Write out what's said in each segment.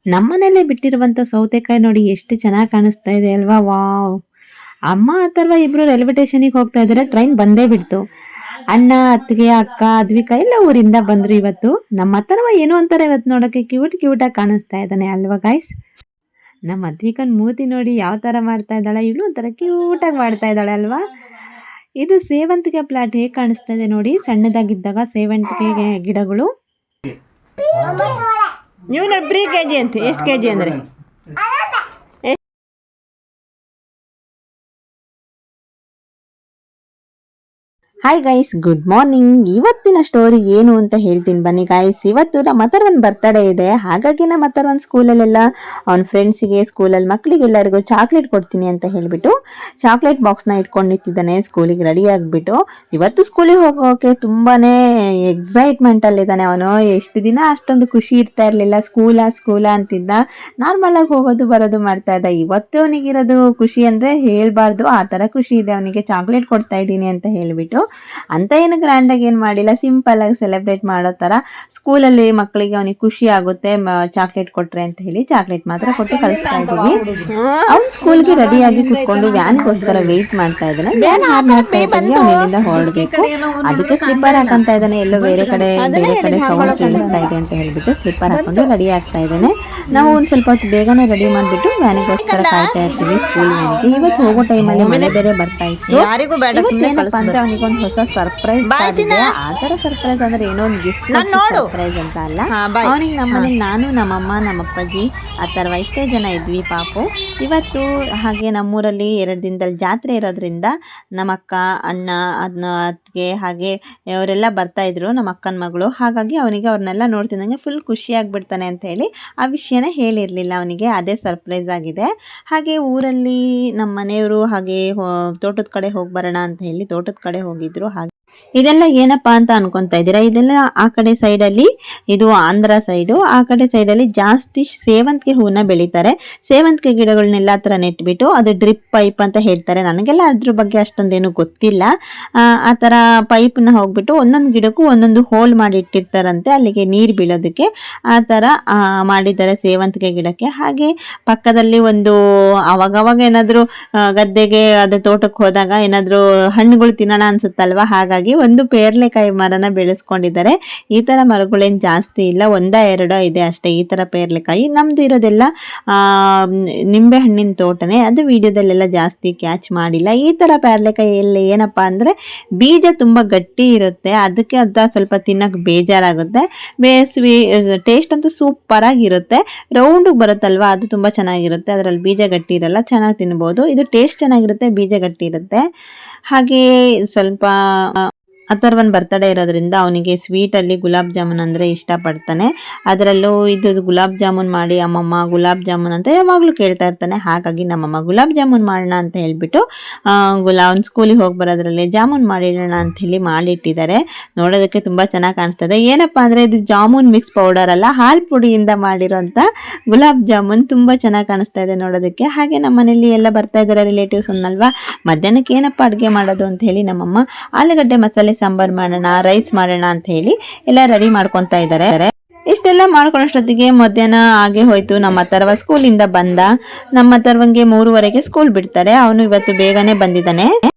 ನಮ್ಮನೇಲೆ ಬಿಟ್ಟಿರುವಂತ ಸೌತೆಕಾಯಿ ನೋಡಿ ಎಷ್ಟು ಚೆನ್ನಾಗಿ ಕಾಣಿಸ್ತಾ ಇದೆ ಅಲ್ವಾ. ವಾವ್. ಅಮ್ಮ ಅಥವಾ ಇಬ್ರು ರೈಲ್ವೆ ಸ್ಟೇಷನ್ಗೆ ಹೋಗ್ತಾ ಇದಾರೆ. ಟ್ರೈನ್ ಬಂದೇ ಬಿಡ್ತು. ಅಣ್ಣ, ಅತ್ತಿಗೆ, ಅಕ್ಕ, ಅದ್ವಿಕಾ ಎಲ್ಲ ಊರಿಂದ ಬಂದ್ರು ಇವತ್ತು. ನಮ್ಮ ಹತ್ರವ ಏನು ಅಂತಾರೆ ಇವತ್ತು ನೋಡಕ್ಕೆ ಕ್ಯೂಟ್ ಕ್ಯೂಟ್ ಆಗಿ ಕಾಣಿಸ್ತಾ ಇದ್ದಾನೆ ಅಲ್ವಾ ಗೈಸ್. ನಮ್ಮ ಅದ್ವಿಕನ್ ಮೂತಿ ನೋಡಿ ಯಾವ ತರ ಮಾಡ್ತಾ ಇದ್ದಾಳೆ. ಇವಳು ಒಂಥರ ಕ್ಯೂಟ್ ಆಗಿ ಮಾಡ್ತಾ ಇದ್ದಾಳೆ ಅಲ್ವಾ. ಇದು ಸೇವಂತಿಗೆ ಪ್ಲಾಟ್ ಹೇಗೆ ಕಾಣಿಸ್ತಾ ಇದೆ ನೋಡಿ. ಸಣ್ಣದಾಗಿದ್ದಾಗ ಸೇವಂತಿಗೆ ಗಿಡಗಳು. ನೀವು ನೋಡಿ 3 kg ಅಂತ. ಎಷ್ಟು kg ಅಂದ್ರೆ ಹಾಯ್ ಗೈಸ್, ಗುಡ್ ಮಾರ್ನಿಂಗ್. ಇವತ್ತಿನ ಸ್ಟೋರಿ ಏನು ಅಂತ ಹೇಳ್ತೀನಿ ಬನ್ನಿ ಗೈಸ್. ಇವತ್ತು ನಮ್ಮ ಅಥರ್ವನ್ ಬರ್ತಡೇ ಇದೆ. ಹಾಗಾಗಿ ನಮ್ಮ ಅಥರ್ವನ್ ಸ್ಕೂಲಲ್ಲೆಲ್ಲ ಅವ್ನ ಫ್ರೆಂಡ್ಸಿಗೆ, ಸ್ಕೂಲಲ್ಲಿ ಮಕ್ಕಳಿಗೆಲ್ಲರಿಗೂ ಚಾಕ್ಲೇಟ್ ಕೊಡ್ತೀನಿ ಅಂತ ಹೇಳಿಬಿಟ್ಟು ಚಾಕ್ಲೇಟ್ ಬಾಕ್ಸ್ನ ಇಟ್ಕೊಂಡು ನಿಂತಿದ್ದಾನೆ ಸ್ಕೂಲಿಗೆ ರೆಡಿ ಆಗಿಬಿಟ್ಟು. ಇವತ್ತು ಸ್ಕೂಲಿಗೆ ಹೋಗೋಕೆ ತುಂಬಾನೇ ಎಕ್ಸೈಟ್ಮೆಂಟ್ ಅಲ್ಲಿದ್ದಾನೆ ಅವನು. ಎಷ್ಟು ದಿನ ಅಷ್ಟೊಂದು ಖುಷಿ ಇರ್ತಾ ಇರಲಿಲ್ಲ. ಸ್ಕೂಲ ಅಂತಿದ್ದ. ನಾರ್ಮಲ್ ಆಗಿ ಹೋಗೋದು ಬರೋದು ಮಾಡ್ತಾ ಇದ್ದ. ಇವತ್ತು ಅವನಿಗಿರೋದು ಖುಷಿ ಅಂದ್ರೆ ಹೇಳ್ಬಾರ್ದು, ಆ ತರ ಖುಷಿ ಇದೆ ಅವನಿಗೆ. ಚಾಕ್ಲೇಟ್ ಕೊಡ್ತಾ ಇದ್ದೀನಿ ಅಂತ ಹೇಳ್ಬಿಟ್ಟು. ಅಂತ ಏನು ಗ್ರ್ಯಾಂಡ್ ಆಗಿ ಏನು ಮಾಡಿಲ್ಲ, ಸಿಂಪಲ್ ಆಗಿ ಸೆಲೆಬ್ರೇಟ್ ಮಾಡೋ ತರ ಸ್ಕೂಲಲ್ಲಿ ಮಕ್ಕಳಿಗೆ ಅವನಿಗೆ ಖುಷಿ ಆಗುತ್ತೆ ಚಾಕ್ಲೇಟ್ ಕೊಟ್ರೆ ಅಂತ ಹೇಳಿ ಚಾಕ್ಲೇಟ್ ಮಾತ್ರ ಕೊಟ್ಟು ಕಳಿಸ್ತಾ ಇದೀವಿ. ಅವ್ನು ಸ್ಕೂಲ್ಗೆ ರೆಡಿ ಆಗಿ ಕುತ್ಕೊಂಡು ವ್ಯಾನ್ಗೋಸ್ಕರ ವೇಟ್ ಮಾಡ್ತಾ ಇದ್ದಾನೆ. ವ್ಯಾನ್ ಹಾರ್ನ್ ಹಾಕ್ತಾ ಇದ್ದಂಗೆ ಅವ್ನು ಇಲ್ಲಿಂದ ಹೊರಡ್ಬೇಕು. ಅದಕ್ಕೆ ಸ್ಲಿಪ್ಪರ್ ಹಾಕಂತ ಇದ್ದಾನೆ. ಎಲ್ಲೋ ಬೇರೆ ಕಡೆ ಸೌಂಡ್ ಕೇಳಿಸ್ತಾ ಇದೆ ಅಂತ ಹೇಳ್ಬಿಟ್ಟು ಸ್ಲಿಪ್ಪರ್ ಹಾಕೊಂಡು ರೆಡಿ ಆಗ್ತಾ ಇದ್ದಾನೆ. ನಾವು ಒಂದ್ ಸ್ವಲ್ಪ ಹೊತ್ತು ಬೇಗನೆ ರೆಡಿ ಮಾಡ್ಬಿಟ್ಟು ವ್ಯಾನಿಗೋಸ್ಕರ ಕಾಯ್ತಾ ಇರ್ತೀವಿ ಸ್ಕೂಲ್ ವ್ಯಾನಿಗೆ. ಇವತ್ತು ಹೋಗೋ ಟೈಮಲ್ಲಿ ಮಳೆ ಬೇರೆ ಬರ್ತಾ ಇತ್ತು. ಏನಪ್ಪಾ ಅಂದ್ರೆ ಅವನಿಗೆ ಒಂದು ಹೊಸ ಸರ್ಪ್ರೈಸ್ ಆಗಿದೆ. ಆ ತರ ಸರ್ಪ್ರೈಸ್ ಅಂದ್ರೆ ಏನೋ ಒಂದು ಗಿಫ್ಟ್ ಸರ್ಪ್ರೈಸ್ ಅಂತ ಅಲ್ಲ. ಅವನಿಗೆ ನಮ್ಮನೇಲಿ ನಾನು, ನಮ್ಮಮ್ಮ, ನಮ್ಮಪ್ಪಾಜಿ ಅಥರ್ವ ಇಷ್ಟೇ ಜನ ಇದ್ವಿ ಪಾಪು ಇವತ್ತು. ಹಾಗೆ ನಮ್ಮೂರಲ್ಲಿ 2 ದಿನದಲ್ಲಿ ಜಾತ್ರೆ ಇರೋದ್ರಿಂದ ನಮ್ಮ ಅಕ್ಕ, ಅಣ್ಣ, ಅತ್ತಿಗೆ ಹಾಗೆ ಅವರೆಲ್ಲ ಬರ್ತಾ ಇದ್ರು, ನಮ್ಮ ಅಕ್ಕನ ಮಗಳು. ಹಾಗಾಗಿ ಅವನಿಗೆ ಅವ್ರನ್ನೆಲ್ಲ ನೋಡ್ತಿದ್ದಂಗೆ ಫುಲ್ ಖುಷಿ ಆಗ್ಬಿಡ್ತಾನೆ ಅಂತ ಹೇಳಿ ಆ ವಿಷಯನ ಹೇಳಿರ್ಲಿಲ್ಲ ಅವನಿಗೆ. ಅದೇ ಸರ್ಪ್ರೈಸ್ ಆಗಿದೆ. ಹಾಗೆ ಊರಲ್ಲಿ ನಮ್ಮ ಮನೆಯವರು ಹಾಗೆ ತೋಟದ ಕಡೆ ಹೋಗಿ ಬರೋಣ ಅಂತ ಹೇಳಿ ತೋಟದ ಕಡೆ ಹೋಗಿದ್ರು. ಹಾಗೆ ಇದೆಲ್ಲ ಏನಪ್ಪಾ ಅಂತ ಅನ್ಕೊಂತಾ ಇದ್ದೀರಾ, ಇದೆಲ್ಲ ಆ ಕಡೆ ಸೈಡ್ ಅಲ್ಲಿ, ಇದು ಆಂಧ್ರ ಸೈಡು. ಆ ಕಡೆ ಸೈಡ್ ಅಲ್ಲಿ ಜಾಸ್ತಿ ಸೇವಂತಿಗೆ ಹೂವನ್ನ ಬೆಳಿತಾರೆ. ಸೇವಂತಿಗೆ ಗಿಡಗಳನ್ನೆಲ್ಲ ಹತ್ರ ನೆಟ್ಬಿಟ್ಟು ಅದು ಡ್ರಿಪ್ ಪೈಪ್ ಅಂತ ಹೇಳ್ತಾರೆ. ನನಗೆಲ್ಲ ಅದ್ರ ಬಗ್ಗೆ ಅಷ್ಟೊಂದೇನು ಗೊತ್ತಿಲ್ಲ. ಆ ತರ ಪೈಪ್ ನ ಹೋಗ್ಬಿಟ್ಟು ಒಂದೊಂದು ಗಿಡಕ್ಕೂ ಒಂದೊಂದು ಹೋಲ್ ಮಾಡಿ ಇಟ್ಟಿರ್ತಾರಂತೆ, ಅಲ್ಲಿಗೆ ನೀರು ಬೀಳೋದಕ್ಕೆ. ಆ ತರ ಮಾಡಿದ್ದಾರೆ ಸೇವಂತಿಗೆ ಗಿಡಕ್ಕೆ. ಹಾಗೆ ಪಕ್ಕದಲ್ಲಿ ಒಂದು ಅವಾಗವಾಗ ಏನಾದ್ರು ಗದ್ದೆಗೆ ಅದೇ ತೋಟಕ್ಕೆ ಹೋದಾಗ ಏನಾದ್ರು ಹಣ್ಣುಗಳು ತಿನ್ನೋಣ ಅನ್ಸುತ್ತಲ್ವಾ, ಹಾಗಾಗಿ ಒಂದು ಪೇರ್ಲೆಕಾಯಿ ಮರನ ಬೆಳೆಸ್ಕೊಂಡಿದ್ದಾರೆ. ಈ ತರ ಮರಗಳೇನ್ ಜಾಸ್ತಿ ಇಲ್ಲ, 1-2 ಇದೆ ಅಷ್ಟೇ ಈ ತರ ಪೇರ್ಲೆಕಾಯಿ. ನಮ್ದು ಇರೋದೆಲ್ಲ ನಿಂಬೆ ಹಣ್ಣಿನ ತೋಟನೇ. ಅದು ವಿಡಿಯೋದಲ್ಲೆಲ್ಲ ಜಾಸ್ತಿ ಕ್ಯಾಚ್ ಮಾಡಿಲ್ಲ. ಈ ತರ ಪೇರ್ಲೆಕಾಯಿಯಲ್ಲಿ ಏನಪ್ಪಾ ಅಂದ್ರೆ ಬೀಜ ತುಂಬಾ ಗಟ್ಟಿ ಇರುತ್ತೆ, ಅದಕ್ಕೆ ಅದ ಸ್ವಲ್ಪ ತಿನ್ನಕ್ ಬೇಜಾರಾಗುತ್ತೆ. ಟೇಸ್ಟ್ ಅಂತೂ ಸೂಪರ್ ಆಗಿರುತ್ತೆ. ರೌಂಡ್ ಬರುತ್ತಲ್ವಾ, ಅದು ತುಂಬಾ ಚೆನ್ನಾಗಿರುತ್ತೆ. ಅದರಲ್ಲಿ ಬೀಜ ಗಟ್ಟಿ ಇರಲ್ಲ, ಚೆನ್ನಾಗಿ ತಿನ್ಬಹುದು. ಇದು ಟೇಸ್ಟ್ ಚೆನ್ನಾಗಿರುತ್ತೆ, ಬೀಜ ಗಟ್ಟಿ ಇರುತ್ತೆ. ಹಾಗೆ ಸ್ವಲ್ಪ ಅಥರ್ವನ್ ಬರ್ತಡೇ ಇರೋದ್ರಿಂದ ಅವನಿಗೆ ಸ್ವೀಟ್ ಅಲ್ಲಿ ಗುಲಾಬ್ ಜಾಮೂನ್ ಅಂದ್ರೆ ಇಷ್ಟ ಪಡ್ತಾನೆ. ಅದರಲ್ಲೂ ಇದು ಗುಲಾಬ್ ಜಾಮೂನ್ ಮಾಡಿ ಅಮ್ಮಮ್ಮ ಗುಲಾಬ್ ಜಾಮೂನ್ ಅಂತ ಯಾವಾಗ್ಲೂ ಕೇಳ್ತಾ ಇರ್ತಾನೆ. ಹಾಗಾಗಿ ನಮ್ಮಮ್ಮ ಗುಲಾಬ್ ಜಾಮೂನ್ ಮಾಡೋಣ ಅಂತ ಹೇಳ್ಬಿಟ್ಟು ಅವ್ನ ಸ್ಕೂಲಿಗೆ ಹೋಗಿ ಬರೋದ್ರಲ್ಲಿ ಜಾಮೂನ್ ಮಾಡಿಡೋಣ ಅಂತ ಹೇಳಿ ಮಾಡಿಟ್ಟಿದ್ದಾರೆ. ನೋಡೋದಕ್ಕೆ ತುಂಬಾ ಚೆನ್ನಾಗಿ ಕಾಣಿಸ್ತದೆ. ಏನಪ್ಪಾ ಅಂದ್ರೆ ಇದು ಜಾಮೂನ್ ಮಿಕ್ಸ್ ಪೌಡರ್ ಅಲ್ಲ, ಹಾಲ್ ಪುಡಿಯಿಂದ ಮಾಡಿರೋಂತ ಗುಲಾಬ್ ಜಾಮೂನ್. ತುಂಬಾ ಚೆನ್ನಾಗಿ ಕಾಣಿಸ್ತಾ ಇದೆ ನೋಡೋದಕ್ಕೆ. ಹಾಗೆ ನಮ್ಮ ಮನೇಲಿ ಎಲ್ಲ ಬರ್ತಾ ಇದಾರೆ ರಿಲೇಟಿವ್ಸ್ ಅನ್ನಲ್ವಾ. ಮಧ್ಯಾಹ್ನಕ್ಕೆ ಏನಪ್ಪ ಅಡುಗೆ ಮಾಡೋದು ಅಂತ ಹೇಳಿ ನಮ್ಮಮ್ಮ ಆಲೂಗಡ್ಡೆ ಮಸಾಲೆ ಸಾಂಬಾರ್ ಮಾಡೋಣ, ರೈಸ್ ಮಾಡೋಣ ಅಂತ ಹೇಳಿ ಎಲ್ಲ ರೆಡಿ ಮಾಡ್ಕೊಂತಾ ಇದ್ದಾರೆ. ಇಷ್ಟೆಲ್ಲ ಮಾಡ್ಕೊಳ್ಳೋಷ್ಟೊತ್ತಿಗೆ ಮಧ್ಯಾಹ್ನ ಆಗೇ ಹೋಯ್ತು. ನಮ್ಮ ಅಥರ್ವ ಸ್ಕೂಲಿಂದ ಬಂದ. ನಮ್ಮ ಅಥರ್ವಂಗೆ 3:30ಗೆ ಸ್ಕೂಲ್ ಬಿಡ್ತಾರೆ. ಅವನು ಇವತ್ತು ಬೇಗನೆ ಬಂದಿದ್ದಾನೆ.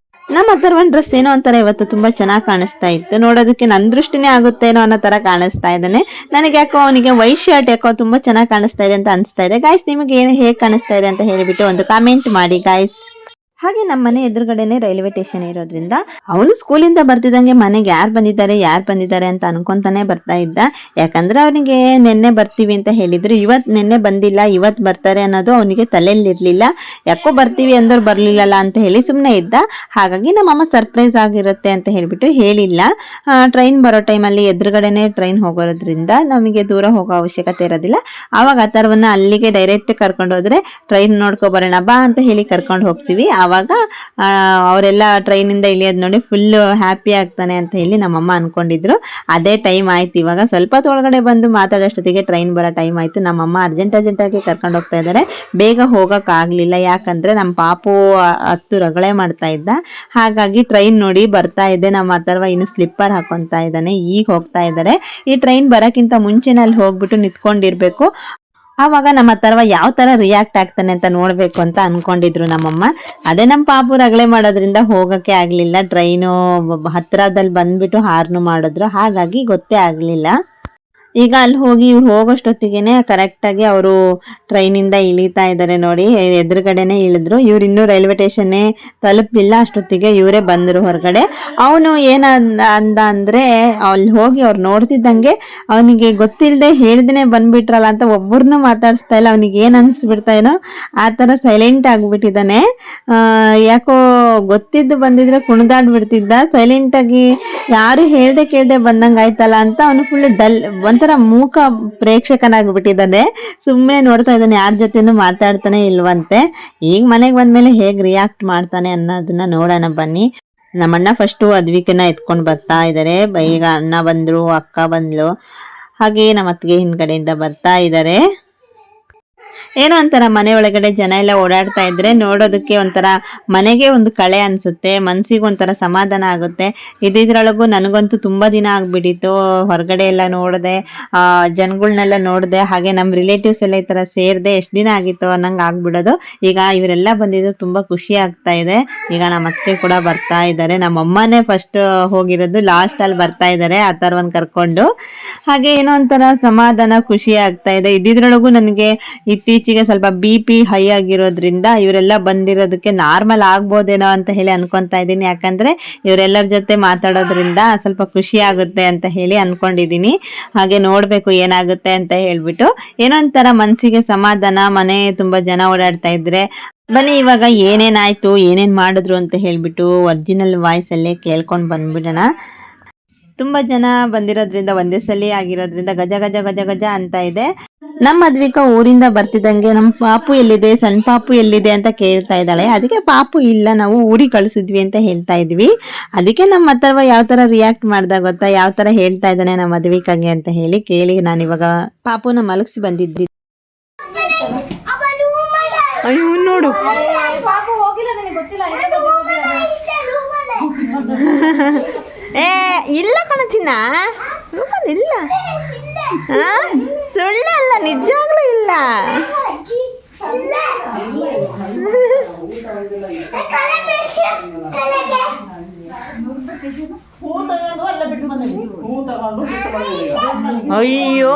ನಮ್ಮ ಅಥರ್ವನ್ ಡ್ರೆಸ್ ಏನೋ ಒಂಥರ ಇವತ್ತು ತುಂಬಾ ಚೆನ್ನಾಗಿ ಕಾಣಿಸ್ತಾ ಇತ್ತು. ನೋಡೋದಕ್ಕೆ ನನ್ನ ದೃಷ್ಟಿನೇ ಆಗುತ್ತೇನೋ ಅನ್ನೋ ತರ ಕಾಣಿಸ್ತಾ ಇದ್ದಾನೆ. ನನಗೆ ಯಾಕೋ ಅವನಿಗೆ ವೈಟ್ ಶರ್ಟ್ ಯಾಕೋ ತುಂಬಾ ಚೆನ್ನಾಗಿ ಕಾಣಿಸ್ತಾ ಇದೆ ಅಂತ ಅನಿಸ್ತಾ ಇದೆ. ಗಾಯ್ಸ್, ನಿಮಗೆ ಹೇಗೆ ಕಾಣಿಸ್ತಾ ಇದೆ ಅಂತ ಹೇಳಿಬಿಟ್ಟು ಒಂದು ಕಾಮೆಂಟ್ ಮಾಡಿ ಗಾಯ್ಸ್. ಹಾಗೆ ನಮ್ಮ ಮನೆ ಎದುರುಗಡೆನೆ ರೈಲ್ವೆ ಸ್ಟೇಷನ್ ಇರೋದ್ರಿಂದ ಅವನು ಸ್ಕೂಲಿಂದ ಬರ್ತಿದ್ದಂಗೆ ಮನೆಗೆ ಯಾರು ಬಂದಿದ್ದಾರೆ ಅಂತ ಅನ್ಕೊಂತಾನೆ ಬರ್ತಾ ಇದ್ದ. ಯಾಕಂದ್ರೆ ಅವನಿಗೆ ನಿನ್ನೆ ಬರ್ತೀವಿ ಅಂತ ಹೇಳಿದ್ರು, ನಿನ್ನೆ ಬಂದಿಲ್ಲ, ಇವತ್ತು ಬರ್ತಾರೆ ಅನ್ನೋದು ಅವನಿಗೆ ತಲೆಯಲ್ಲಿ ಇರ್ಲಿಲ್ಲ. ಯಾಕೋ ಬರ್ತೀವಿ ಅಂದವ್ರು ಬರ್ಲಿಲ್ಲಲ್ಲ ಅಂತ ಹೇಳಿ ಸುಮ್ಮನೆ ಇದ್ದ. ಹಾಗಾಗಿ ನಮ್ಮಮ್ಮ ಸರ್ಪ್ರೈಸ್ ಆಗಿರುತ್ತೆ ಅಂತ ಹೇಳ್ಬಿಟ್ಟು ಹೇಳಿಲ್ಲ. ಟ್ರೈನ್ ಬರೋ ಟೈಮಲ್ಲಿ ಎದುರುಗಡೆನೆ ಟ್ರೈನ್ ಹೋಗೋದ್ರಿಂದ ನಮಗೆ ದೂರ ಹೋಗೋ ಅವಶ್ಯಕತೆ ಇರೋದಿಲ್ಲ. ಆವಾಗ ಅಥರ್ವನ್ನ ಅಲ್ಲಿಗೆ ಡೈರೆಕ್ಟ್ ಕರ್ಕೊಂಡು ಹೋದ್ರೆ ಟ್ರೈನ್ ನೋಡ್ಕೊ ಬರೋಣ ಬಾ ಅಂತ ಹೇಳಿ ಕರ್ಕೊಂಡು ಹೋಗ್ತೀವಿ. ಆವಾಗ ಅವರೆಲ್ಲ ಟ್ರೈನಿಂದ ಇಳಿಯೋದು ನೋಡಿ ಫುಲ್ ಹ್ಯಾಪಿ ಆಗ್ತಾನೆ ಅಂತ ಹೇಳಿ ನಮ್ಮಮ್ಮ ಅನ್ಕೊಂಡಿದ್ರು. ಅದೇ ಟೈಮ್ ಆಯ್ತು. ಇವಾಗ ಸ್ವಲ್ಪ ಒಳಗಡೆ ಬಂದು ಮಾತಾಡೋಷ್ಟೊತ್ತಿಗೆ ಟ್ರೈನ್ ಬರೋ ಟೈಮ್ ಆಯ್ತು. ನಮ್ಮಮ್ಮ ಅರ್ಜೆಂಟ್ ಆಗಿ ಕರ್ಕೊಂಡು ಹೋಗ್ತಾ ಇದ್ದಾರೆ. ಬೇಗ ಹೋಗಕ್ ಆಗ್ಲಿಲ್ಲ, ಯಾಕಂದ್ರೆ ನಮ್ಮ ಪಾಪು ರಗಳೆ ಮಾಡ್ತಾ ಇದ್ದ. ಹಾಗಾಗಿ ಟ್ರೈನ್ ನೋಡಿ ಬರ್ತಾ ಇದೆ. ನಮ್ಮ ಅಥರ್ವ ಇನ್ನು ಸ್ಲಿಪ್ಪರ್ ಹಾಕೊಂತಾ ಇದ್ದಾನೆ. ಈಗ ಹೋಗ್ತಾ ಇದ್ದಾರೆ. ಈ ಟ್ರೈನ್ ಬರಕ್ಕಿಂತ ಮುಂಚೆನೆ ಅಲ್ಲಿ ಹೋಗ್ಬಿಟ್ಟು ನಿಂತ್ಕೊಂಡಿರ್ಬೇಕು. ಆವಾಗ ನಮ್ಮ ಅಥರ್ವ ಯಾವ ತರ ರಿಯಾಕ್ಟ್ ಆಗ್ತಾನೆ ಅಂತ ನೋಡ್ಬೇಕು ಅಂತ ಅನ್ಕೊಂಡಿದ್ರು ನಮ್ಮಮ್ಮ. ಅದೇ ನಮ್ಮ ಪಾಪು ರಗಳೆ ಮಾಡೋದ್ರಿಂದ ಹೋಗಕ್ಕೆ ಆಗ್ಲಿಲ್ಲ. ಟ್ರೈನು ಹತ್ರದಲ್ಲಿ ಬಂದ್ಬಿಟ್ಟು ಹಾರ್ನು ಮಾಡಿದ್ರು, ಹಾಗಾಗಿ ಗೊತ್ತೇ ಆಗ್ಲಿಲ್ಲ. ಈಗ ಅಲ್ಲಿ ಹೋಗಿ ಇವ್ರು ಹೋಗೋಷ್ಟೊತ್ತಿಗೆನೆ ಕರೆಕ್ಟ್ ಆಗಿ ಅವರು ಟ್ರೈನಿಂದ ಇಳಿತಾ ಇದ್ದಾರೆ ನೋಡಿ, ಎದುರುಗಡೆನೆ ಇಳಿದ್ರು. ಇವ್ರು ಇನ್ನೂ ರೈಲ್ವೆ ಸ್ಟೇಷನ್ನೇ ತಲುಪಿಲ್ಲ, ಅಷ್ಟೊತ್ತಿಗೆ ಇವರೇ ಬಂದ್ರು ಹೊರಗಡೆ. ಅವನು ಅಂದ ಅಂದ್ರೆ ಅಲ್ಲಿ ಹೋಗಿ ಅವ್ರು ನೋಡ್ತಿದ್ದಂಗೆ ಅವನಿಗೆ ಗೊತ್ತಿಲ್ಲದೆ ಹೇಳ್ದೇನೆ ಬಂದ್ಬಿಟ್ರಲ್ಲ ಅಂತ ಒಬ್ಬರನ್ನು ಮಾತಾಡಿಸ್ತಾ ಇಲ್ಲ. ಅವನಿಗೆ ಏನ್ ಅನ್ಸ್ಬಿಡ್ತಾ ಏನೋ ಆ ತರ ಸೈಲೆಂಟ್ ಆಗ್ಬಿಟ್ಟಿದ್ದಾನೆ. ಯಾಕೋ ಗೊತ್ತಿದ್ದು ಬಂದಿದ್ರೆ ಕುಣಿದಾಡ್ಬಿಡ್ತಿದ್ದ, ಸೈಲೆಂಟ್ ಆಗಿ ಯಾರು ಹೇಳ್ದೆ ಕೇಳ್ದೆ ಬಂದಂಗ ಆಯ್ತಲ್ಲ ಅಂತ ಅವನು ಫುಲ್ ಡಲ್, ಒಂಥರ ಮೂಕ ಪ್ರೇಕ್ಷಕನಾಗ್ಬಿಟ್ಟಿದ್ದಾನೆ. ಸುಮ್ಮನೆ ನೋಡ್ತಾ ಇದ್ದಾನೆ, ಯಾರ ಜೊತೆನೂ ಮಾತಾಡ್ತಾನೆ ಇಲ್ವಂತೆ. ಈಗ ಮನೆಗೆ ಬಂದ್ಮೇಲೆ ಹೇಗ್ ರಿಯಾಕ್ಟ್ ಮಾಡ್ತಾನೆ ಅನ್ನೋದನ್ನ ನೋಡೋಣ ಬನ್ನಿ. ನಮ್ಮಣ್ಣ ಫಸ್ಟು ಅದ್ವಿಕನ ಎತ್ಕೊಂಡ್ ಬರ್ತಾ ಇದ್ದಾರೆ. ಈಗ ಅಣ್ಣ ಬಂದ್ರು, ಅಕ್ಕ ಬಂದ್ಲು, ಹಾಗೆ ನಮ್ಮ ಅತ್ತಿಗೆ ಹಿಂದ್ಗಡೆಯಿಂದ ಬರ್ತಾ ಇದ್ದಾರೆ. ಏನೋ ಒಂಥರ ಮನೆ ಒಳಗಡೆ ಜನ ಎಲ್ಲ ಓಡಾಡ್ತಾ ಇದ್ರೆ ನೋಡೋದಕ್ಕೆ ಒಂಥರ ಮನೆಗೆ ಒಂದು ಕಳೆ ಅನ್ಸುತ್ತೆ, ಮನ್ಸಿಗೆ ಒಂಥರ ಸಮಾಧಾನ ಆಗುತ್ತೆ. ಇದ್ರೊಳಗು ನನಗಂತೂ ತುಂಬಾ ದಿನ ಆಗ್ಬಿಟ್ಟಿತ್ತು, ಹೊರಗಡೆ ಎಲ್ಲ ನೋಡಿದೆ, ಜನಗಳನ್ನೆಲ್ಲ ನೋಡಿದೆ, ಹಾಗೆ ನಮ್ಮ ರಿಲೇಟಿವ್ಸ್ ಎಲ್ಲ ಈ ತರ ಸೇರ್ದೆ ಎಷ್ಟು ದಿನ ಆಗಿತ್ತು ಅನ್ನಂಗೆ ಆಗ್ಬಿಡೋದು. ಈಗ ಇವರೆಲ್ಲ ಬಂದಿದ್ದು ತುಂಬಾ ಖುಷಿ ಆಗ್ತಾ ಇದೆ. ಈಗ ನಮ್ಮ ಅತ್ತೆ ಕೂಡ ಬರ್ತಾ ಇದ್ದಾರೆ, ನಮ್ಮ ಅಮ್ಮನೇ ಫಸ್ಟ್ ಹೋಗಿರೋದು, ಲಾಸ್ಟ್ ಅಲ್ಲಿ ಬರ್ತಾ ಇದ್ದಾರೆ ಅಥರ್ವನ್ ಕರ್ಕೊಂಡು. ಹಾಗೆ ಏನೋ ಒಂಥರ ಸಮಾಧಾನ ಖುಷಿ ಆಗ್ತಾ ಇದೆ. ಇದ್ರೊಳಗು ನನಗೆ ಇತ್ತೀಚೆಗೆ ಸ್ವಲ್ಪ BP ಹೈ ಆಗಿರೋದ್ರಿಂದ ಇವರೆಲ್ಲ ಬಂದಿರೋದಕ್ಕೆ ನಾರ್ಮಲ್ ಆಗ್ಬೋದೇನೋ ಅಂತ ಹೇಳಿ ಅನ್ಕೊಂತಾ ಇದ್ದೀನಿ. ಯಾಕಂದ್ರೆ ಇವರೆಲ್ಲರ ಜೊತೆ ಮಾತಾಡೋದ್ರಿಂದ ಸ್ವಲ್ಪ ಖುಷಿ ಆಗುತ್ತೆ ಅಂತ ಹೇಳಿ ಅನ್ಕೊಂಡಿದೀನಿ. ಹಾಗೆ ನೋಡ್ಬೇಕು ಏನಾಗುತ್ತೆ ಅಂತ ಹೇಳ್ಬಿಟ್ಟು. ಏನೋ ಒಂಥರ ಮನ್ಸಿಗೆ ಸಮಾಧಾನ, ಮನೆ ತುಂಬಾ ಜನ ಓಡಾಡ್ತಾ ಇದ್ರೆ. ಬನ್ನಿ ಇವಾಗ ಏನೇನಾಯ್ತು, ಏನೇನ್ ಮಾಡಿದ್ರು ಅಂತ ಹೇಳ್ಬಿಟ್ಟು ಒರಿಜಿನಲ್ ವಾಯ್ಸ್ ಅಲ್ಲೇ ಕೇಳ್ಕೊಂಡ್ ಬಂದ್ಬಿಡೋಣ. ತುಂಬಾ ಜನ ಬಂದಿರೋದ್ರಿಂದ, ಒಂದೇ ಸಲ ಆಗಿರೋದ್ರಿಂದ ಗಜ ಗಜ ಗಜ ಗಜ ಅಂತ ಇದೆ. ನಮ್ಮ ಅದ್ವಿಕಾ ಊರಿಂದ ಬರ್ತಿದ್ದಂಗೆ ನಮ್ಮ ಪಾಪು ಎಲ್ಲಿದೆ, ಸಣ್ಣ ಪಾಪು ಎಲ್ಲಿದೆ ಅಂತ ಕೇಳ್ತಾ ಇದ್ದಾಳೆ. ಅದಕ್ಕೆ ಪಾಪು ಇಲ್ಲ, ನಾವು ಊರಿಗೆ ಕಳಿಸಿದ್ವಿ ಅಂತ ಹೇಳ್ತಾ ಇದ್ವಿ. ಅದಕ್ಕೆ ನಮ್ಮ ಅಥರ್ವ ಯಾವ ತರ ರಿಯಾಕ್ಟ್ ಮಾಡ್ದ ಗೊತ್ತಾ, ಯಾವ ತರ ಹೇಳ್ತಾ ಇದ್ದಾನೆ ನಮ್ಮ ಅದ್ವಿಕಾಗೆ ಅಂತ ಹೇಳಿ ಕೇಳಿ ನಾನು ಇವಾಗ ಪಾಪುನ ಮಲಗಿಸಿ ಬಂದಿದ್ದಿ. ಅಯ್ಯೋ ನೋಡು, ಇಲ್ಲ ಕಣ ಚಿನ್ನ, ಇಲ್ಲ, ಸುಳ್ಳಲ್ಲ, ನಿಜವಾಗ್ಲೂ ಇಲ್ಲ. ಅಯ್ಯೋ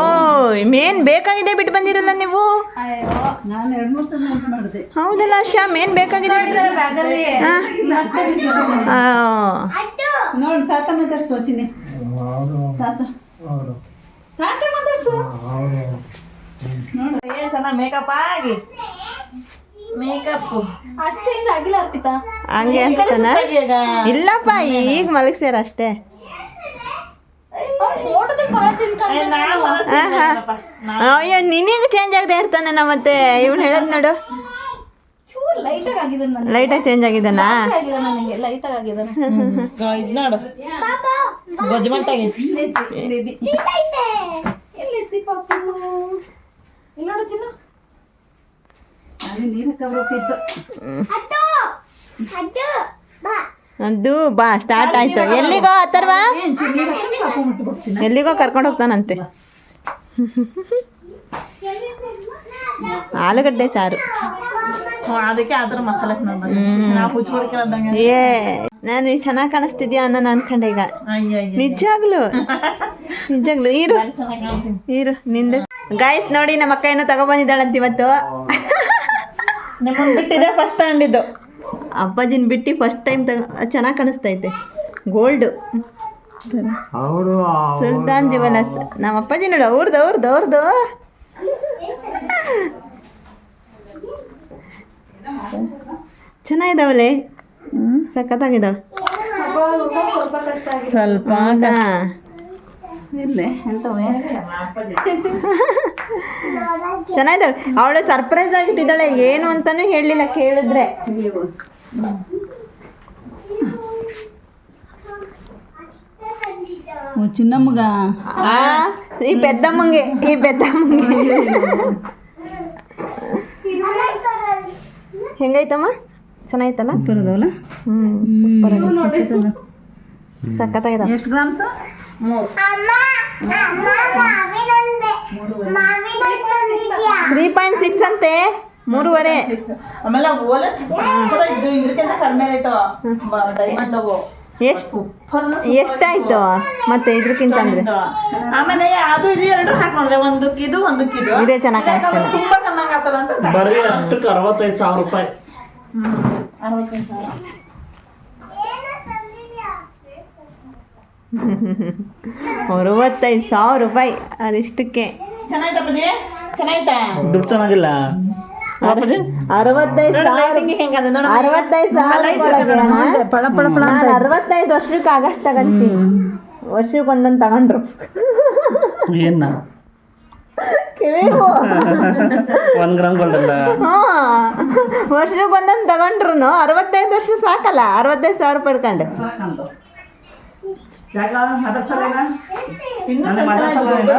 ಮೇನ್ ಬೇಕಾಗಿದೆ ಬಿಟ್ಟು ಬಂದಿರಲ್ಲ ನೀವು. ಹೌದಲ್ಲ ಆಶಾ, ಮೇನ್ ಬೇಕಾಗಿದೆ. ಮೇಕಪ್ ಆಗಿ ಆಗಿಲ್ಲ ಹಂಗೆ ಅನ್ಸ್ತಾನ. ಇಲ್ಲಪ್ಪ, ಈಗ ಮಲಗ್ಸ್ಯಾರ ಅಷ್ಟೇ. ಅಯ್ಯೋ ನಿನಗೆ ಚೇಂಜ್ ಆಗದೆ ಇರ್ತಾನೆ ಮತ್ತೆ. ಇವಳು ಹೇಳದ್ ನೋಡು, ಲೈಟಾಗಿ ಚೇಂಜ್ ಆಗಿದ್ದಾನಾ? ಅದು ಬಾ ಸ್ಟಾರ್ಟ್ ಆಯ್ತು. ಎಲ್ಲಿಗೋ ಅಥರ್ವ, ಎಲ್ಲಿಗೋ ಕರ್ಕೊಂಡು ಹೋಗ್ತಾನಂತೆ. ಆಲೂಗಡ್ಡೆ ಸಾರು. ಏ ನಾನು ಚೆನ್ನಾಗಿ ಕಾಣಿಸ್ತಿದ್ಯಾ ಅನ್ನೋ ಅನ್ಕೊಂಡೆ ಈಗ. ನಿಜಾಗ್ಲು ನಿಜಾಗ್ಲು ಇರು ನಿಂದೆ. ಗಾಯ್ಸ್ ನೋಡಿ, ನಮ್ಮ ಅಕ್ಕ ಏನೋ ತಗೊಬಂದಿದ್ದಾಳಂತ ಇವತ್ತು. ಫಸ್ಟ್ ತಗೊಂಡಿದ್ದು ಅಪ್ಪಾಜಿನ ಬಿಟ್ಟು ಫಸ್ಟ್ ಟೈಮ್ ಚೆನ್ನಾಗಿ ಕಾಣಿಸ್ತೈತೆ. Gold Sultan jewellers. ನಮ್ಮ ಅಪ್ಪಾಜಿ ನೋಡು, ಅವ್ರದ್ದು ಚೆನ್ನಾಗಿದಾವಲ್ಲೇ, ಸಖತ್ತಾಗಿದಾವೆ. ಸ್ವಲ್ಪ ಚೆನ್ನಾಗಿದ್ದಾವೆ. ಅವಳು ಸರ್ಪ್ರೈಸ್ ಆಗಿಟ್ಟಿದ್ದಾಳೆ, ಏನು ಅಂತಾನು ಹೇಳಲಿಲ್ಲ ಕೇಳಿದ್ರೆ. ಚಿನ್ನಮ್ಮಗ ಈ ಪೆದ್ದಮ್ಮಂಗೆ ಹೆಂಗೈತಮ್ಮ? ಚೆನ್ನಾಗಿತ್ತಲ್ಲ? ಸೂಪರ್ ಅದಾವಲ್ಲ. ಸಖತ್ತಾಗಿದಾವ. ಎಷ್ಟು ಗ್ರಾಮ್ಸ್? 3. 3.6 ಅಂತೆ, 3.5. ಆಮೇಲೆ ಓಲೆ ಇದು ಇದಕ್ಕಿಂತ ಕಡಿಮೆ ಆಯ್ತು ಡೈಮಂಡ್ ಅವು ಎಷ್ಟಾಯ್ತು ಮತ್ತೆ ಇದ್ರಕ್ಕಿಂತ ಅಂದ್ರೆ? ಆಮೇಲೆ ಅದು ಇದು ಎರಡು ಹಾಕಿ ನೋಡಿದೆ, ಒಂದಕ್ಕಿದು ಇದೇ ಚೆನ್ನಾಗಿ ಕಾಣಿಸ್ತೇನೆ. ತುಂಬಾ ಚೆನ್ನಾಗಿ ಆಗ್ತದ ಅಂತ ಬರೀ ಅಷ್ಟಕ್ಕೆ 65,000 ರೂಪಾಯಿ. 65,000. ₹65,000 ಅದಿಷ್ಟಕ್ಕೆ. ಚೆನ್ನಾಯ್ತಪ್ಪಜಿ, ಚೆನ್ನಾಯ್ತಾ? ದುಡ್ಡು ಚೆನ್ನಾಗಿಲ್ಲ. 65 ವರ್ಷಕ್ಕೆ ಆಗಷ್ಟು ತಗೊಂತೀನಿ. ವರ್ಷಕ್ಕೆ ಒಂದೊಂದು ತಗೊಂಡ್ರು. ಏನ ಕಿವಿವು 1 ಗ್ರಾಮ್ ಗೋಲ್ಡ್ ಅಲ್ಲ. ವರ್ಷಕ್ಕೆ ಒಂದೊಂದು ತಗೊಂಡ್ರು 65 ವರ್ಷ ಸಾಕಲ್ಲ. 65,000 ರೂಪಾಯಿ ಇಟ್ಕೊಂಡು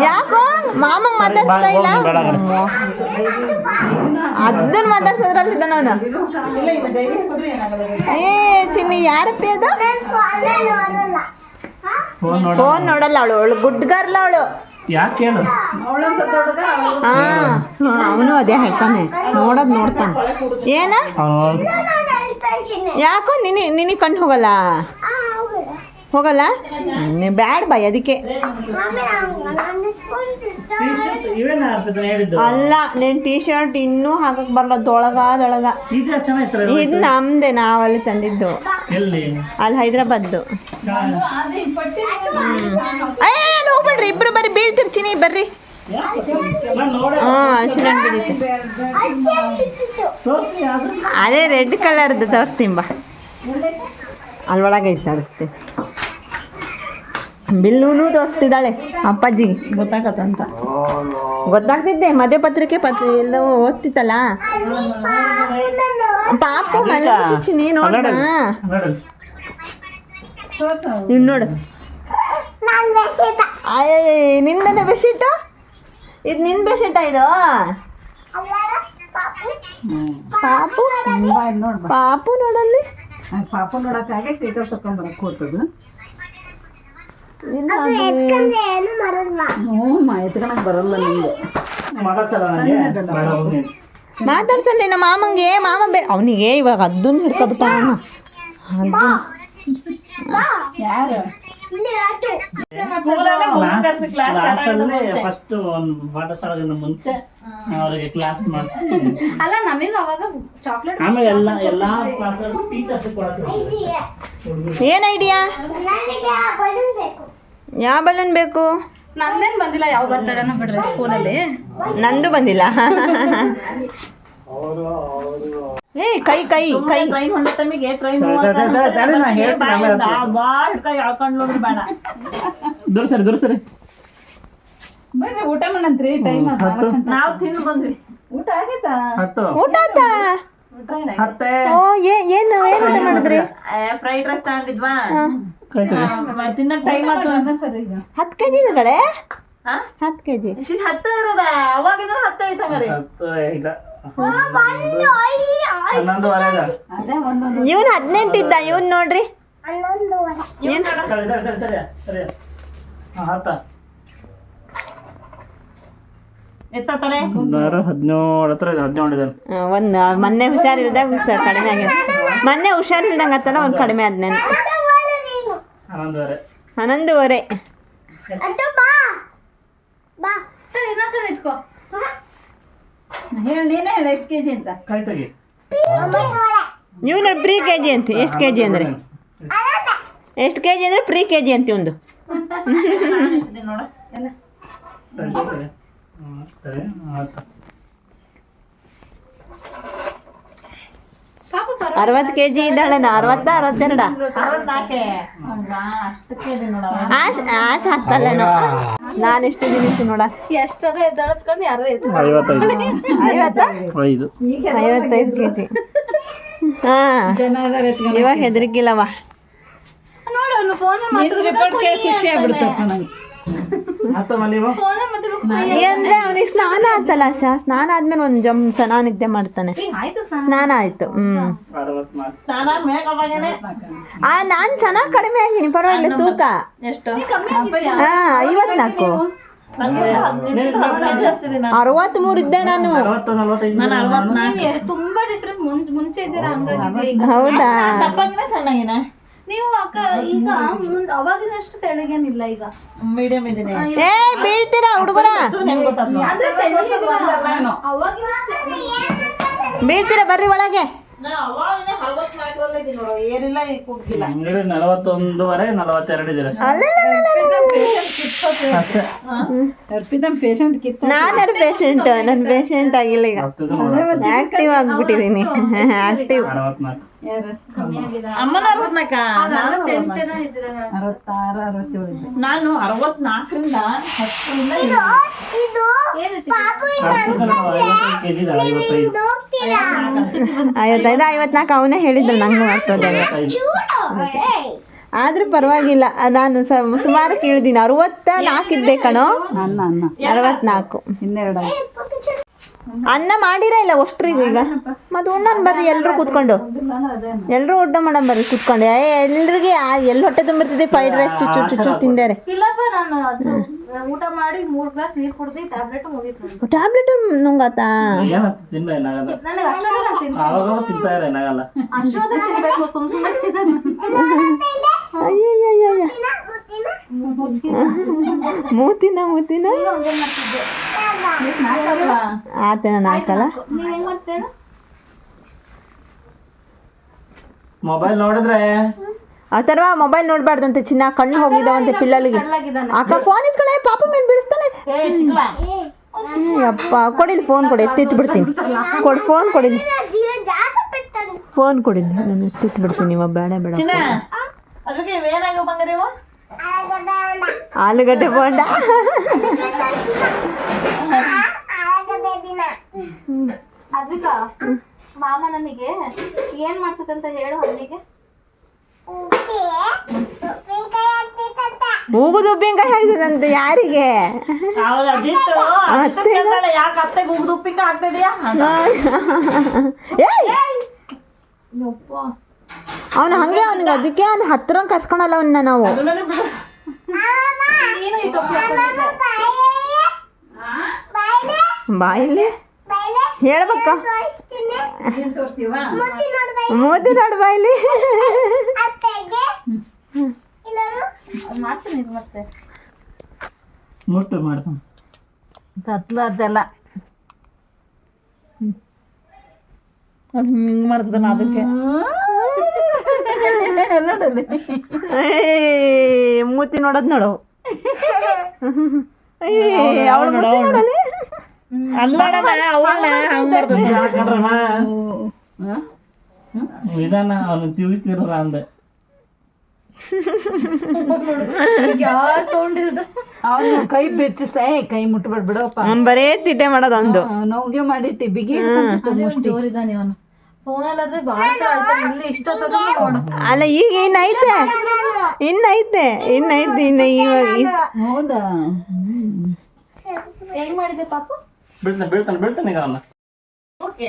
ಯಾಕೋ ಮಾಮ ಮಾತಾಡ್ತಾ ಇಲ್ಲ. ಅದನ್ನ ಮಾತಾಡ್ಸೋದ್ರಲ್ಲಿದ್ದ ನಾನು. ಏ ಚಿನ್ನಿ ಯಾರಪ್ಪಿ ಅದು? ಫೋನ್ ನೋಡಲ್ಲ ಅವಳು ಗುಡ್ ಗರ್ಲ್ ಅವಳು. ಯಾಕೆ ಹೇಳು? ಅವನು ಅದೇ ಹೇಳ್ತಾನೆ, ನೋಡ್ತಾನೆ. ಏನ ಯಾಕೋ ನಿನಗೆ ಕಣ್ಣು ಹೋಗಲ್ಲ ಬ್ಯಾಡ್ ಬಾಯ್ ಅದಕ್ಕೆ ಅಲ್ಲ. ನೀನ್ ಟೀ ಶರ್ಟ್ ಇನ್ನೂ ಹಾಕಕ್ ಬರಲ್ಲ, ದೊಳಗ ಇದು ನಮ್ದೆ, ನಾವಲ್ಲಿ ತಂದಿದ್ದು ಅಲ್ಲಿ ಹೈದ್ರಾಬಾದ್ದು. ಹೋಗ್ಬಿಡ್ರಿ ಇಬ್ರು, ಬರ್ರಿ ಬೀಳ್ತಿರ್ತೀನಿ ಬರ್ರಿ. ಅದೇ ರೆಡ್ ಕಲರ್ದು ತೋರಿಸ್ತೀನಿ ಬಾ, ಅಲ್ವೊಳಗೆ ಐತೆ ತೋರಿಸ್ತೀನಿ. ಬಿಲ್ಲೂನು ತೋರಿಸ್ತಿದ್ದಾಳೆ ಅಪ್ಪಾಜಿಗೆ, ಗೊತ್ತಾಗತ್ತಂತ. ಗೊತ್ತಾಗ್ತಿದ್ದೆ, ಮದುವೆ ಪತ್ರಿಕೆ ಎಲ್ಲ ಓದ್ತಿತ್ತಲ್ಲ ಪಾಪು. ಮಲಗಿದ್ದೀನಿ ನೋಡ, ಇವ್ ನೋಡು. ನಿಂದನೆ ಬೆಡ್ಶೀಟು ಇದು? ನಿನ್ ಬೆಡ್ಶೀಟ ಇದು? ಪಾಪು ನೋಡಲ್ಲಿ. ಪಾಪು ನೋಡಕ್ಕಾಗ ಟೀಚರ್ ತಕೊಂಡ್ಬರಕ್ ಹೋಗ್ತದ. ಎತ್ಕೊಳಕ್ ಬರಲ್ಲ ನಿಂಗೆ. ಮಾತಾಡ್ಸಲ್ಲ ನಮ್ಮ ಮಾಮಂಗೆ. ಅವನಿಗೆ ಇವಾಗ ಅದನ್ನ ಹಿಡ್ಕೊಬಿಟ್ಟ. ಯಾರು ಫಸ್ಟ್ ಒಂದು ಪಾಠಶಾಲೆಗಿಂತ ಮುಂಚೆ ಅವರಿಗೆ ಕ್ಲಾಸ್ ಮಾಡಿಸಿ ಅಲ್ಲ ನಮಗ ಅವಾಗ ಚಾಕ್ಲೇಟ್ ಆಮೇಲೆ ಎಲ್ಲಾ ಕ್ಲಾಸಲ್ಲೂ ಟೀಚರ್ಸ್ ಕೊಡ್ತಾರೆ. ಏನ್ ಐಡಿಯಾ? ಯಾವ ಬಲೂನ್ ಬೇಕು? ನಂದೇನ್ ಬಂದಿಲ್ಲ, ಯಾವ ಬರ್ತಡೇನ ಬಿಡ್ರಿ ಸ್ಕೂಲಲ್ಲಿ. ನಂದು ಬಂದಿಲ್ಲ. ಏ ಕೈ ಟ್ರೈನ್ ಹೊಂಡ ತಮ್ಮಿಗೆ ಟ್ರೈನ್ ಕೈ ಹಾಕೊಂಡ್ ನೋಡ್ರಿ ಬೇಡ. ದುರ್ಸರಿ ಬರ್ರಿ ಊಟ ಮಾಡಂತ್ರಿ. ಟೈಮ್ ನಾವು ತಿಂದು ಬಂದ್ವಿ. ಊಟ ಆಗೈತಾ? ಊಟ ಆಯ್ತಾ? ಓ ಏನು ಊಟ ಮಾಡಿದ್ರಿ? ಫ್ರೈಡ್ ರೈಸ್ ತಗೊಂಡಿದ್ವಾ, ತಿನ್ನ ಟೈಮ್ ಆಯ್ತು. 10 kg ಇದಾಳೆ. 10 kg 10 ಇರೋದ? ಅವಾಗಿದ್ರೆ 10 ಐತ ಮರಿ. ಇವನ್ 18 ಇದ್ದ, ಇವನ್ ನೋಡ್ರಿ ಎತ್ತತಾರೆ. 17 ಒಂದ್ ಮೊನ್ನೆ ಹುಷಾರಿಲ್ದಾಗ ಕಡಿಮೆ ಆಗ್ಯದ. ಮೊನ್ನೆ ಹುಷಾರಿಲ್ದಂಗ ಆತಲ್ಲ ಒಂದ್ ಕಡಿಮೆ ಆದ್ನೇನು. 11:30. ನೀನೇ ಹೇಳ ಎಷ್ಟು ಕೆಜಿ ಅಂತ. ಇವನು ಪ್ರೀ ಕೆಜಿ ಅಂತ. ಎಷ್ಟು ಕೆಜಿ ಅಂದ್ರೆ ಪ್ರೀ ಕೆಜಿ ಅಂತ ಒಂದು. ನೋಡ 60 kg ಇದ್ದಾಳೆ. 60 62 ಆಶ್ ಹಾಕ್ತಲ್ಲೇನೋ. ನಾನು ಎಷ್ಟು ದಿನ ಇತ್ತು ನೋಡ. ಎಷ್ಟರ ಎದ್ದಳಿಸ್ಕೊಂಡು ಯಾರು 55 kg. ಹಾ ಇವಾಗ ಹೆದರಿಕಿಲ್ಲವ. ನೋಡು ಫೋನ್ ಖುಷಿ ಆಗ್ಬಿಡ್ತಪ್ಪ ನಂಗೆ. ಅಂದ್ರೆ ಅವನಿಗೆ ಸ್ನಾನ ಆತಲ್ಲ ಆಶಾ. ಸ್ನಾನ ಆದ್ಮೇಲೆ ಒಂದ್ ಜಂಸ ನಿದ್ದೆ ಮಾಡ್ತಾನೆ. ಸ್ನಾನ ಆಯ್ತು. ನಾನ್ ಚೆನ್ನಾಗ್ ಕಡಿಮೆ ಆಗಿನಿ, ಪರವಾಗಿಲ್ಲ. ತೂಕ 54. 63 ಇದ್ದೆ ನಾನು. 40-45 ನಾನು 64. ನೀವ್ ತುಂಬಾ ಡಿಫ್ರೆನ್ಸ್ ಮುಂಚೆ ಇದ್ದೀರಾ, ಹಂಗಾಗಿ ಹೌದಾ? ಸಣ್ಣಗಿನ ನೀವು ಅಕ್ಕ ಈಗ ಅವಾಗಿನಷ್ಟು ತೆಳಗೇನಿಲ್ಲ ಈಗ. ಮೀಡಿಯಂ ಇದೀನಿ. ಏ ಬೀಳ್ತೀರಾ ಹುಡುಗರ, ಅಂದ್ರೆ ಅವಾಗಿನ ಬೀಳ್ತೀರಾ, ಬರ್ರಿ ಒಳಗೆ. ಏನಿಲ್ಲ ಈಗ ಹೋಗಿಲ್ಲ. ಅಂಗಡಿ 41.5 42 ಇದ್ದೀರ ಅಷ್ಟೇ. ಅರ್ಪಿತಂ ಪೇಷಂಟ್ ಕಿತ್ತ ನಾನು ಪೇಷಂಟ್, ನನ್ನ ಪೇಷಂಟ್ ಆಗಿಲ್ಲ ಈಗ, ಆಕ್ಟಿವ್ ಆಗ್ಬಿಟ್ಟಿದೀನಿ. ಆಕ್ಟಿವ್ 64. ಯಾರು ಕಮ್ಮಿ ಆಗಿದೆ. ಅಮ್ಮನ 64. ನಾನು 68 ಇದ್ದೀರಾ. 66 67. ನಾನು 64ರಿಂದ 10ರಿಂದ ಏನು 55 kg ಇದ್ದಾಳೆ, 55. 55 54 ಅವನೇ ಹೇಳಿದ್ರು, ನಂಗೂ ಆಗ್ತದೆ. 55. ಆದ್ರೂ ಪರವಾಗಿಲ್ಲ, ನಾನು ಸುಮಾರು ಕೇಳಿದೀನಿ. 64 ಇದ್ದೆ ಕಣೋ. ಅನ್ನ 64. 12 ಅನ್ನ ಮಾಡಿರ ಇಲ್ಲ ಅಷ್ಟ್ರಿಗೆ ಈಗ ಮತ್ತೆ ಉಣ್ಣನ್ ಬರ್ರಿ, ಎಲ್ರು ಕೂತ್ಕೊಂಡು, ಎಲ್ರು ಊಟ ಮಾಡಮ್ ಬರ್ರಿ ಕೂತ್ಕೊಂಡು. ಎಲ್ರಿಗೆ ಎಲ್ಲಿ ಹೊಟ್ಟೆ ತುಂಬಿರ್ತದೆ, ಫ್ರೈಡ್ ರೈಸ್ ಚುಚ್ಚು ಚುಚ್ಚು ತಿಂದಾರೆ. ಇಲ್ಲಪ್ಪ, ನಾನು ಊಟ ಮಾಡಿ 3 ಗ್ಲಾಸ್ ನೀರ್ ಕುಡ್ದು ಟ್ಯಾಬ್ಲೆಟ್ ಮುಗಿತು. ಟ್ಯಾಬ್ಲೆಟ್ ನುಂಗಾತಾ? ಏನಂತ ತಿನ್ನ ಏನಾಗಲ್ಲ, ನನಗೆ ಅಷ್ಟೊಂದು ಅವಾಗ ತಿಂತಾ ಇರ ಏನಾಗಲ್ಲ. ಅಷ್ಟೊಂದು ತಿನ್ಬೇಕು, ಸುಮ್ನೆ ಅಯ್ಯಯ್ಯಯ್ಯ, ಮೂತಿನ ಆತನ ನಾಲ್ಕಲ್ಲ. ನೀವ್ ಹೆಂಗ್ ಮಾಡ್ತೇಳ? ಮೊಬೈಲ್ ನೋಡಿದ್ರೆ ಅಥರ್ವ ಮೊಬೈಲ್ ನೋಡ್ಬಾರ್ದಂತೆ ಚಿನ್ನ, ಕಣ್ಣು ಹೋಗಿದಾವಂತೆ ಪಿಲ್ಲಲಿಗೆ. ಅಕ್ಕ ಫೋನ್ ಇಸ್ಕೊಳ್ಳೆ, ಪಾಪ ಮೇಲೆ ಬೀಳಿಸ್ತಾನೆ. ಅಪ್ಪ ಕೊಡಿಲಿ, ಫೋನ್ ಕೊಡಿ, ಎತ್ತಿಟ್ಬಿಡ್ತೀನಿ. ಫೋನ್ ಕೊಡಿಲಿ, ಫೋನ್ ಕೊಡಿಲಿ, ನಾನು ಎತ್ತಿಟ್ಬಿಡ್ತೀನಿ. ಇವಾಗ ಬೇಡ ಅದಕ್ಕೆ ಏನಾಗ ಬಂಗಾರ ಆಲೂಗಡ್ಡೆ ಬೋಂಡ. ಅದ್ವಿಕಾ, ಮಾಮ ನನಗೆ ಏನ್ ಮಾಡ್ತದಂತ ಹೇಳು. ಅವನಿಗೆ ಮೂಗುದು ಉಪ್ಪಿನಕಾಯಿ ಹೇಳ್ತದಂತೆ. ಯಾರಿಗೆ? ಯಾಕೆ ಅತ್ತೆಗೆ ಉಗ್ದು ಉಪ್ಪಿನಕಾಯಿ ಹಾಕ್ತಿದ್ಯಾ? ಅವನು ಹಂಗೆ, ಅವನಿಗೆ ಅದಕ್ಕೆ ಅವ್ನು ಹತ್ರ ಕರ್ಕೊಳಲ್ಲ ಅವನ್ನ ನಾವು. ನೀನು ಈ ಟೋಪಿ ಹಾಕೊಂಡಿದ್ದೆ. ಬಾಯಲ್ಲಿ ಹೇಳ್ಬೇಕ, ತೋರಿಸ್ತೀವಾ? ಮೂತಿ ನೋಡು ಬಾಯಲ್ಲಿ. ಮಾಡ್ತೀನಿ ಇದು ಮತ್ತೆ ಮುಟ್ಟು ಮಾಡ್ತಾನೆ. ಕತ್ಲ ಅದೆಲ್ಲ ಅದು ಹಿಂಗ್ ಮಾಡ್ತದಲ್ಲ ಅದಕ್ಕೆ. ಮೂತಿ ನೋಡೋದ್ ನೋಡು. ಅವಳು ಮೂತಿ ನೋಡಲಿ. ವಿಧಾನ ಅವನು ತಿರುಗಿತಿರ ಅಂದೆ. ಸೌಂಡ್ ಇರೋದು ಅವನು ಕೈ ಬೆಚ್ಚಿಸ್ತಾ, ಕೈ ಮುಟ್ಬೇಡ ಬಿಡಪ್ಪ, ಬರೇ ತಿಟ್ಟೆ ಮಾಡೋದು ಒಂದು. ನೋವಿಗೆ ಮಾಡಿಟ್ಟಿ ಬಿಗಿ ಜೋರಿದ್ದಾನೆ ಅವನು. ಫೋನಲ್ಲಾದ್ರೆ ಬಹಳ ಇಲ್ಲಿ ಇಷ್ಟೊತ್ತದ ನೋಡು. ಅಲ್ಲ ಈಗ ಇನ್ನೈತೆ, ಇನ್ನೈತೆ ಇನ್ನು ಇವಾಗ. ಹೌದಾ? ಹೆಂಗ್ ಮಾಡಿದೆ ಪಾಪು? ಬೀಳ್ತಾನೆ ಈಗ ಅವನ್ನ. ಓಕೆ,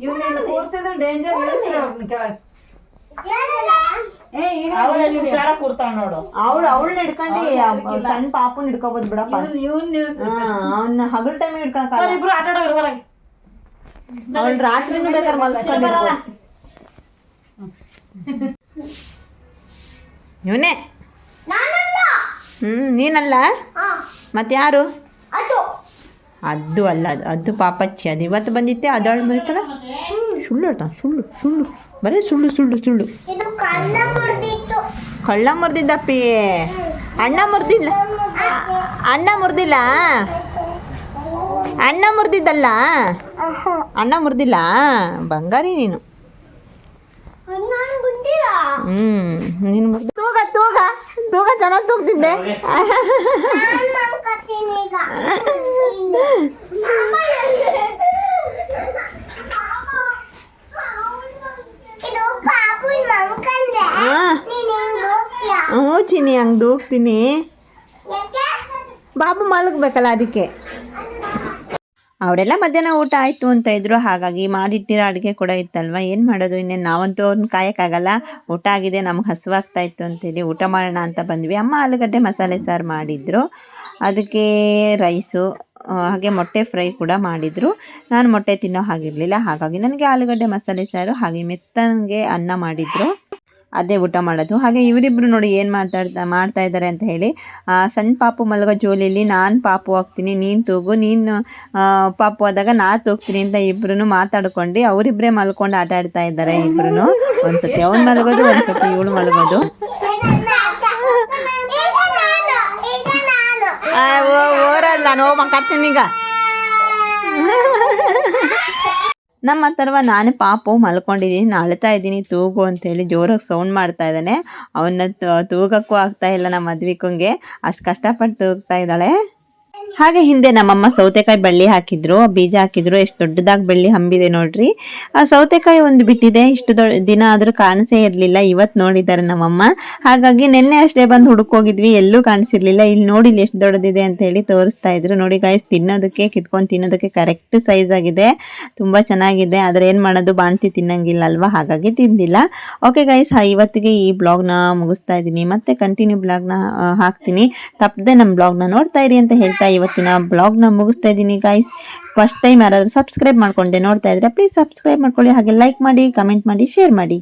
ಇವ್ನೇನು ಕೂರ್ಸಿದ್ರೆ ಡೇಂಜರ್, ಇಳಿಸಿದ್ರೆ ಅವ್ರನ್ನ ಕೆಳಗೆ. ಹುಷಾರ ಕೂರ್ತಾವ ನೋಡು. ಅವಳು ಹಿಡ್ಕೊಂಡು ಸಣ್ಣ ಪಾಪುನ್ ಹಿಡ್ಕೋಬೋದು ಬಿಡಪ್ಪ. ಇವ್ನ ಅವ್ನ ಹಗಲ್ ಟೈಮ್ ಹಿಡ್ಕೊಳಕ, ಇಬ್ರು ಆಟ ಆಡೋರು ಹೊರಗೆ. ಅವಳು ರಾತ್ರಿನೂ ಬೇಕಾದ್ರೆ ಮಲ್ಸ್ಕೊಂಡಿರ್ಬೋದು. ಇವನೇ ನೀನಲ್ಲ ಮತ್ತೆ ಯಾರು? ಅದು ಅಲ್ಲ, ಅದು ಪಾಪಚ್ಚಿ. ಅದು ಇವತ್ತು ಬಂದಿತ್ತೆ, ಅದವಳು ಬರೀತಾಳ. ಸುಳ್ಳು ಹೇಳ್ತಾನೆ, ಸುಳ್ಳು ಬರೀ ಸುಳ್ಳು. ಕಳ್ಳ ಮುರಿದಿದ್ದಪ್ಪಿ, ಅಣ್ಣ ಮುರಿದಿಲ್ಲ. ಅಣ್ಣ ಮುರಿದಿಲ್ಲ. ಬಂಗಾರಿ ನೀನು. ನೀನು ತೂಗ ಚೆನ್ನಾಗಿ ತೂಗ್ತಿದ್ದೆ. ಹ್ಞೂ ಚಿನಿ, ಹಂಗೆ ದೂಗ್ತೀನಿ. ಬಾಬು ಮಲಗಬೇಕಲ್ಲ ಅದಕ್ಕೆ. ಅವರೆಲ್ಲ ಮಧ್ಯಾಹ್ನ ಊಟ ಆಯಿತು ಅಂತ ಇದ್ರು, ಹಾಗಾಗಿ ಮಾಡಿಟ್ಟಿರೋ ಅಡುಗೆ ಕೂಡ ಇತ್ತಲ್ವ, ಏನು ಮಾಡೋದು, ಇನ್ನೇನು ನಾವಂತೂ ಅವ್ರನ್ನ ಕಾಯೋಕ್ಕಾಗಲ್ಲ. ಊಟ ಆಗಿದೆ, ನಮ್ಗೆ ಹಸುವಾಗ್ತಾ ಇತ್ತು ಅಂತೇಳಿ ಊಟ ಮಾಡೋಣ ಅಂತ ಬಂದ್ವಿ. ಅಮ್ಮ ಆಲೂಗಡ್ಡೆ ಮಸಾಲೆ ಸಾರು ಮಾಡಿದ್ರು, ಅದಕ್ಕೆ ರೈಸು ಹಾಗೆ ಮೊಟ್ಟೆ ಫ್ರೈ ಕೂಡ ಮಾಡಿದರು. ನಾನು ಮೊಟ್ಟೆ ತಿನ್ನೋ ಹಾಗಿರಲಿಲ್ಲ, ಹಾಗಾಗಿ ನನಗೆ ಆಲೂಗಡ್ಡೆ ಮಸಾಲೆ ಸಾರು ಹಾಗೆ ಮೆತ್ತಗೆ ಅನ್ನ ಮಾಡಿದರು, ಅದೇ ಊಟ ಮಾಡೋದು. ಹಾಗೆ ಇವರಿಬ್ಬರು ನೋಡಿ ಏನು ಮಾಡ್ತಾ ಇದ್ದಾರೆ ಅಂತ ಹೇಳಿ, ಸಣ್ಣ ಪಾಪು ಮಲಗೋ ಜೋಲಿಯಲ್ಲಿ ನಾನು ಪಾಪು ಹೋಗ್ತೀನಿ, ನೀನು ತೂಗು, ನೀನು ಪಾಪು ಆದಾಗ ನಾ ತೂಗ್ತೀನಿ ಅಂತ ಇಬ್ಬರೂ ಮಾತಾಡ್ಕೊಂಡು ಅವರಿಬ್ಬರೇ ಮಲ್ಕೊಂಡು ಆಟ ಆಡ್ತಾ ಇದ್ದಾರೆ. ಇಬ್ಬರೂ ಒಂದ್ಸತಿ ಅವ್ನು ಮಲಗೋದು, ಒಂದ್ಸತಿ ಇವಳು ಮಲಗೋದು. ಓರಲ್ಲ ನಾನು ಮಕ್ಕತ್ತೀನೀಗ. ನಮ್ಮ ಅಥರ್ವ ನಾನು ಪಾಪು ಮಲ್ಕೊಂಡಿದ್ದೀನಿ, ಅಳ್ತಾ ಇದ್ದೀನಿ ತೂಗು ಅಂತೇಳಿ ಜೋರಾಗಿ ಸೌಂಡ್ ಮಾಡ್ತಾ ಇದ್ದಾನೆ. ಅವನ್ನ ತೂಗಕ್ಕೂ ಆಗ್ತಾ ಇಲ್ಲ ನಮ್ಮ ಮದ್ವಿಕಂಗೆ, ಅಷ್ಟು ಕಷ್ಟಪಟ್ಟು ತೂಗ್ತಾ ಇದ್ದಾಳೆ. ಹಾಗೆ ಹಿಂದೆ ನಮ್ಮಮ್ಮ ಸೌತೆಕಾಯಿ ಬಳ್ಳಿ ಹಾಕಿದ್ರು, ಬೀಜ ಹಾಕಿದ್ರು, ಎಷ್ಟು ದೊಡ್ಡದಾಗಿ ಬಳ್ಳಿ ಹಂಬಿದೆ ನೋಡ್ರಿ. ಆ ಸೌತೆಕಾಯಿ ಒಂದು ಬಿಟ್ಟಿದೆ, ಇಷ್ಟು ದಿನ ಆದರೂ ಕಾಣಿಸೇ ಇರಲಿಲ್ಲ. ಇವತ್ತು ನೋಡಿದ್ದಾರೆ ನಮ್ಮಮ್ಮ, ಹಾಗಾಗಿ ನಿನ್ನೆ ಅಷ್ಟೇ ಬಂದು ಹುಡುಕೋಗಿದ್ವಿ, ಎಲ್ಲೂ ಕಾಣಿಸಿರ್ಲಿಲ್ಲ. ಇಲ್ಲಿ ನೋಡಿ ಎಷ್ಟು ದೊಡ್ಡದಿದೆ ಅಂತ ಹೇಳಿ ತೋರಿಸ್ತಾ ಇದ್ರು. ನೋಡಿ ಗೈಸ್, ತಿನ್ನೋದಕ್ಕೆ ಕಿತ್ಕೊಂಡು ತಿನ್ನೋದಕ್ಕೆ ಕರೆಕ್ಟ್ ಸೈಜ್ ಆಗಿದೆ, ತುಂಬ ಚೆನ್ನಾಗಿದೆ. ಆದರೆ ಏನು ಮಾಡೋದು, ಬಾಣ್ತಿ ತಿನ್ನಂಗಿಲ್ಲ ಅಲ್ವಾ, ಹಾಗಾಗಿ ತಿಂದಿಲ್ಲ. ಓಕೆ ಗೈಸ್, ಇವತ್ತಿಗೆ ಈ ಬ್ಲಾಗ್ನ ಮುಗಿಸ್ತಾ ಇದ್ದೀನಿ, ಮತ್ತೆ ಕಂಟಿನ್ಯೂ ಬ್ಲಾಗ್ನ ಹಾಕ್ತೀನಿ, ತಪ್ಪದೆ ನಮ್ಮ ಬ್ಲಾಗ್ನ ನೋಡ್ತಾ ಇರಿ ಅಂತ ಹೇಳ್ತಾ ಇವತ್ತಿನ ಬ್ಲಾಗ್ನ ಮುಗಿಸ್ತಾ ಇದ್ದೀನಿ ಗೈಸ್. ಫಸ್ಟ್ ಟೈಮ್ ಯಾರಾದರೂ ಸಬ್ಸ್ಕ್ರೈಬ್ ಮಾಡ್ಕೊಂಡೆ ನೋಡ್ತಾ ಇದ್ರೆ ಪ್ಲೀಸ್ ಸಬ್ಸ್ಕ್ರೈಬ್ ಮಾಡ್ಕೊಳ್ಳಿ, ಹಾಗೆ ಲೈಕ್ ಮಾಡಿ, ಕಮೆಂಟ್ ಮಾಡಿ, ಶೇರ್ ಮಾಡಿ.